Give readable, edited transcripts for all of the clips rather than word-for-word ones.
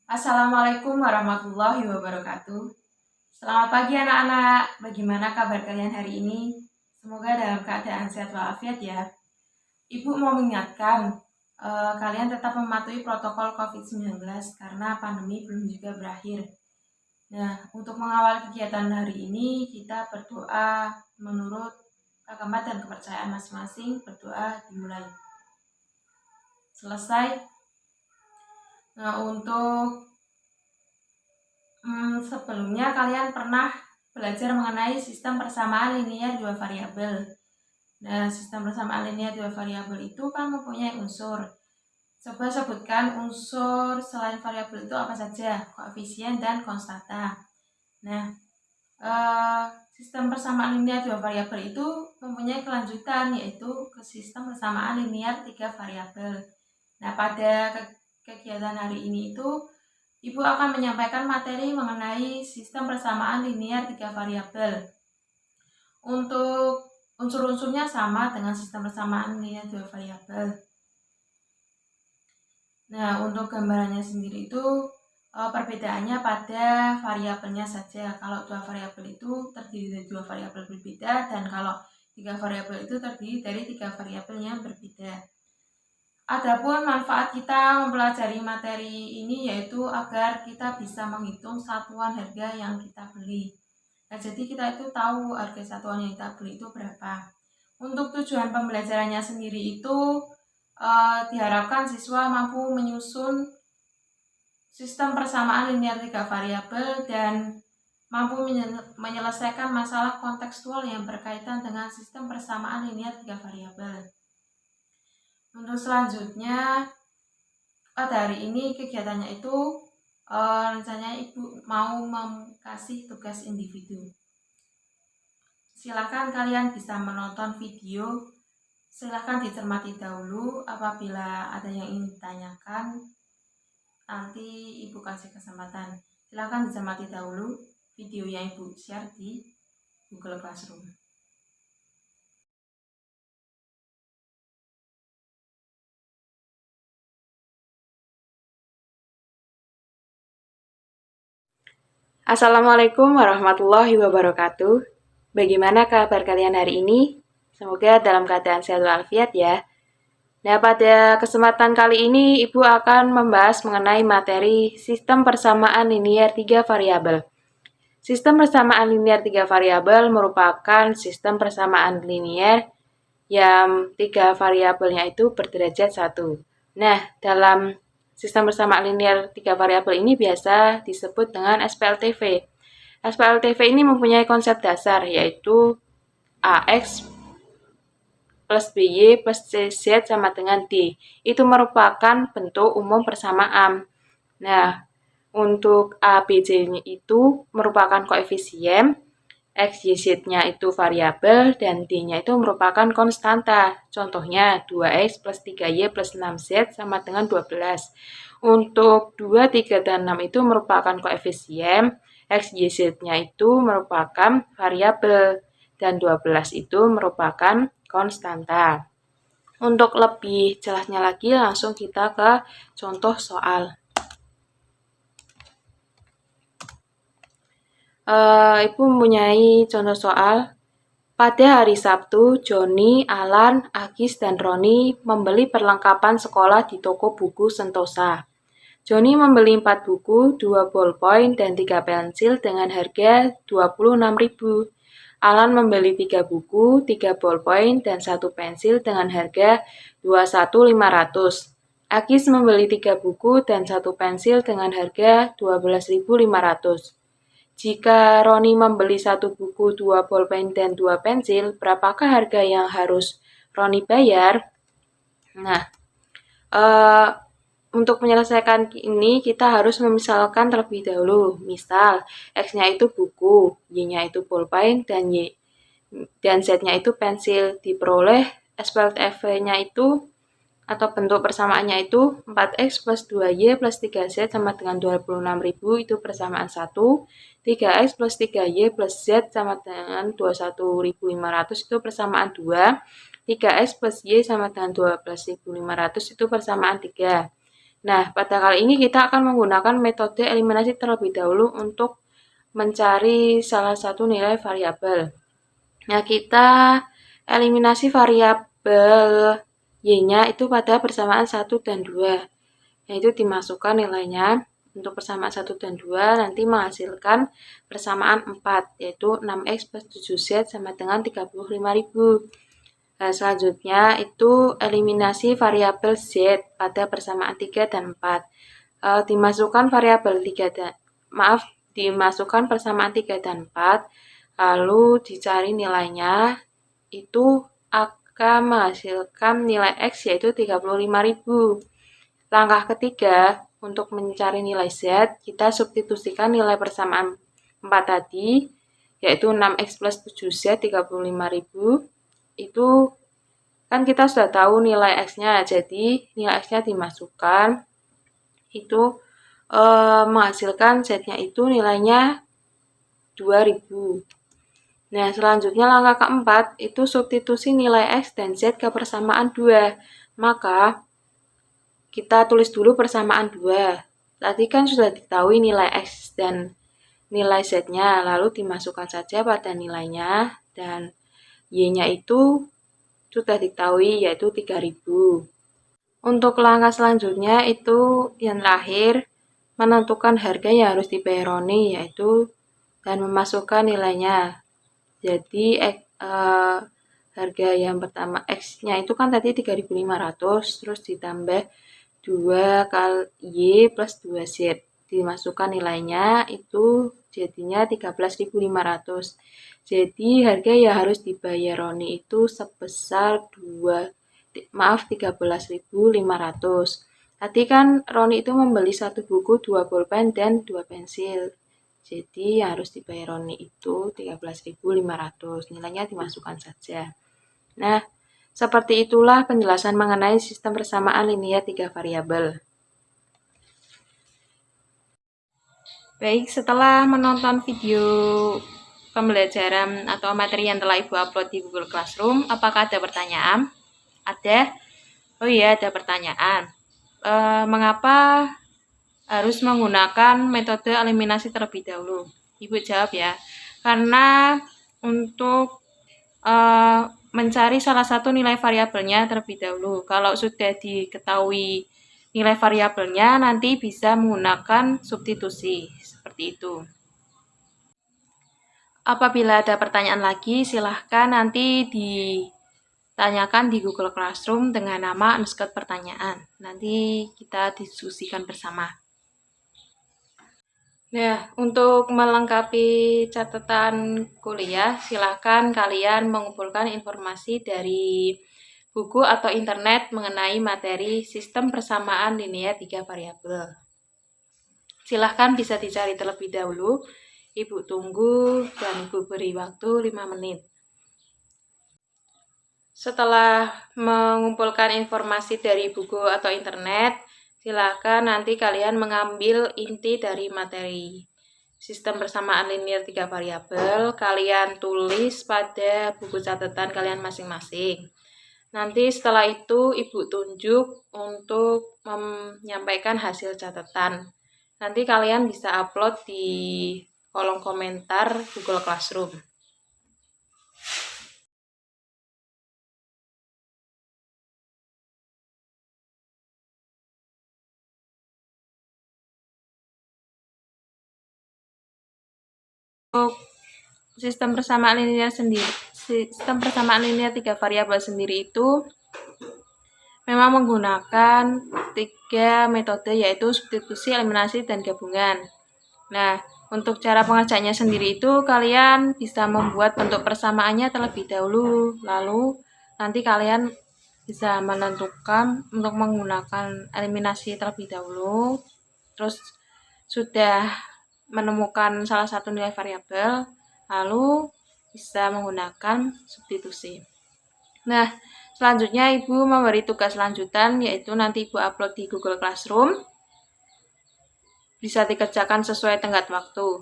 Assalamualaikum warahmatullahi wabarakatuh. Selamat pagi anak-anak. Bagaimana kabar kalian hari ini? Semoga dalam keadaan sehat walafiat ya. Ibu mau mengingatkan, kalian tetap mematuhi protokol COVID-19 karena pandemi belum juga berakhir. Nah, untuk mengawal kegiatan hari ini, kita berdoa menurut agama dan kepercayaan masing-masing. Berdoa dimulai. Selesai. Nah, untuk sebelumnya kalian pernah belajar mengenai sistem persamaan linier dua variabel. Nah, sistem persamaan linier dua variabel itu kan mempunyai unsur. Coba sebutkan unsur selain variabel itu apa saja, koefisien dan konstanta. Nah, sistem persamaan linier dua variabel itu mempunyai kelanjutan, yaitu ke sistem persamaan linier tiga variabel. Nah, pada kegiatan hari ini itu Ibu akan menyampaikan materi mengenai sistem persamaan linier tiga variabel. Untuk unsur-unsurnya sama dengan sistem persamaan linier dua variabel. Nah, untuk gambarannya sendiri itu perbedaannya pada variabelnya saja. Kalau dua variabel itu terdiri dari dua variabel berbeda, dan kalau tiga variabel itu terdiri dari tiga variabel yang berbeda. Adapun manfaat kita mempelajari materi ini yaitu agar kita bisa menghitung satuan harga yang kita beli. Nah, jadi kita itu tahu harga satuan yang kita beli itu berapa. Untuk tujuan pembelajarannya sendiri itu diharapkan siswa mampu menyusun sistem persamaan linier tiga variabel dan mampu menyelesaikan masalah kontekstual yang berkaitan dengan sistem persamaan linier tiga variabel. Untuk selanjutnya, pada hari ini kegiatannya itu rencananya Ibu mau kasih tugas individu. Silakan kalian bisa menonton video, silakan dicermati dahulu. Apabila ada yang ingin ditanyakan, nanti Ibu kasih kesempatan. Silakan dicermati dahulu video yang Ibu share di Google Classroom. Assalamualaikum warahmatullahi wabarakatuh. Bagaimana kabar kalian hari ini? Semoga dalam keadaan sehat walafiat ya. Nah, pada kesempatan kali ini Ibu akan membahas mengenai materi sistem persamaan linier tiga variabel. Sistem persamaan linier tiga variabel merupakan sistem persamaan linier yang tiga variabelnya itu berderajat 1. Nah, dalam sistem persamaan linier tiga variabel ini biasa disebut dengan SPLTV. SPLTV ini mempunyai konsep dasar yaitu AX plus BY plus CZ sama dengan D. Itu merupakan bentuk umum persamaan. Nah, untuk A, B, C-nya itu merupakan koefisien, X, Y, Z-nya itu variabel, dan D-nya itu merupakan konstanta. Contohnya 2X plus 3Y plus 6Z sama dengan 12. Untuk 2, 3, dan 6 itu merupakan koefisien, X, Y, Z-nya itu merupakan variabel, dan 12 itu merupakan konstanta. Untuk lebih jelasnya lagi, langsung kita ke contoh soal. Ibu mempunyai contoh soal. Pada hari Sabtu, Joni, Alan, Agis, dan Roni membeli perlengkapan sekolah di toko buku Sentosa. Joni membeli 4 buku, 2 ballpoint, dan 3 pensil dengan harga 26.000. Alan membeli 3 buku, 3 ballpoint, dan 1 pensil dengan harga 21.500. Agis membeli 3 buku dan 1 pensil dengan harga 12.500. Jika Roni membeli 1 buku, 2 bolpen, dan 2 pensil, berapakah harga yang harus Roni bayar? Nah, untuk menyelesaikan ini kita harus memisalkan terlebih dahulu. Misal, X-nya itu buku, Y-nya itu bolpen, dan Z-nya itu pensil. Diperoleh SPLTV-nya itu atau bentuk persamaannya itu 4X plus 2Y plus 3Z sama dengan 26.000 itu persamaan 1. 3X plus 3Y plus Z sama dengan 21.500 itu persamaan 2. 3X plus Y sama dengan 12.500 itu persamaan 3. Nah, pada kali ini kita akan menggunakan metode eliminasi terlebih dahulu untuk mencari salah satu nilai variabel. Nah, kita eliminasi variabel Y-nya itu pada persamaan 1 dan 2. Yaitu dimasukkan nilainya untuk persamaan 1 dan 2 nanti menghasilkan persamaan 4, yaitu 6x plus 7z sama dengan 35.000. Nah, selanjutnya itu eliminasi variabel z pada persamaan 3 dan 4. Dimasukkan variabel 3 dan dimasukkan persamaan 3 dan 4, lalu dicari nilainya, itu akan menghasilkan nilai x yaitu 35.000. Langkah ketiga, untuk mencari nilai z, kita substitusikan nilai persamaan 4 tadi, yaitu 6x plus 7z 35.000. Itu kan kita sudah tahu nilai x-nya, jadi nilai x-nya dimasukkan, itu menghasilkan z-nya itu nilainya 2000. Nah, selanjutnya langkah keempat, itu substitusi nilai x dan z ke persamaan 2. Maka, kita tulis dulu persamaan 2. Tadi kan sudah diketahui nilai x dan nilai z-nya, lalu dimasukkan saja pada nilainya, dan y-nya itu sudah diketahui yaitu 3000. Untuk langkah selanjutnya itu yang terakhir, menentukan harga yang harus dibayar Roni yaitu dan memasukkan nilainya. Jadi harga yang pertama X-nya itu kan tadi 3.500, terus ditambah 2 kali Y plus 2Z. Dimasukkan nilainya itu jadinya 13.500. Jadi harga yang harus dibayar Roni itu sebesar 13.500. Tadi kan Roni itu membeli 1 buku, 2 pulpen, dan 2 pensil. Jadi yang harus dibayar Roni itu 13.500. Nilainya dimasukkan saja. Nah, seperti itulah penjelasan mengenai sistem persamaan linear 3 variabel. Baik, setelah menonton video pembelajaran atau materi yang telah Ibu upload di Google Classroom, apakah ada pertanyaan? Ada? Oh iya, ada pertanyaan. Mengapa harus menggunakan metode eliminasi terlebih dahulu? Ibu jawab ya. Karena untuk mencari salah satu nilai variabelnya terlebih dahulu. Kalau sudah diketahui nilai variabelnya, nanti bisa menggunakan substitusi. Seperti itu. Apabila ada pertanyaan lagi, silahkan nanti ditanyakan di Google Classroom dengan nama underscore pertanyaan. Nanti kita diskusikan bersama. Nah, untuk melengkapi catatan kuliah, silahkan kalian mengumpulkan informasi dari buku atau internet mengenai materi sistem persamaan linear 3 variabel. Silahkan bisa dicari terlebih dahulu. Ibu tunggu dan Ibu beri waktu 5 menit. Setelah mengumpulkan informasi dari buku atau internet, silakan nanti kalian mengambil inti dari materi sistem persamaan linear 3 variabel, kalian tulis pada buku catatan kalian masing-masing. Nanti setelah itu Ibu tunjuk untuk menyampaikan hasil catatan. Nanti kalian bisa upload di kolom komentar Google Classroom. Untuk sistem persamaan linear sendiri, sistem persamaan linear 3 variabel sendiri itu memang menggunakan 3 metode yaitu substitusi, eliminasi, dan gabungan. Nah, untuk cara pengerjaannya sendiri itu kalian bisa membuat bentuk persamaannya terlebih dahulu, lalu nanti kalian bisa menentukan untuk menggunakan eliminasi terlebih dahulu, terus sudah menemukan salah satu nilai variabel, lalu bisa menggunakan substitusi. Nah, selanjutnya Ibu memberi tugas lanjutan, yaitu nanti Ibu upload di Google Classroom. Bisa dikerjakan sesuai tenggat waktu.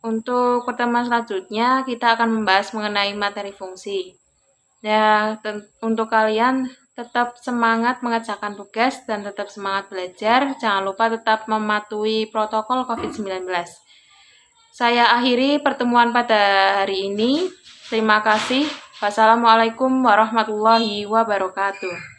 Untuk pertemuan selanjutnya, kita akan membahas mengenai materi fungsi. Nah, untuk kalian tetap semangat mengerjakan tugas dan tetap semangat belajar. Jangan lupa tetap mematuhi protokol COVID-19. Saya akhiri pertemuan pada hari ini. Terima kasih. Wassalamualaikum warahmatullahi wabarakatuh.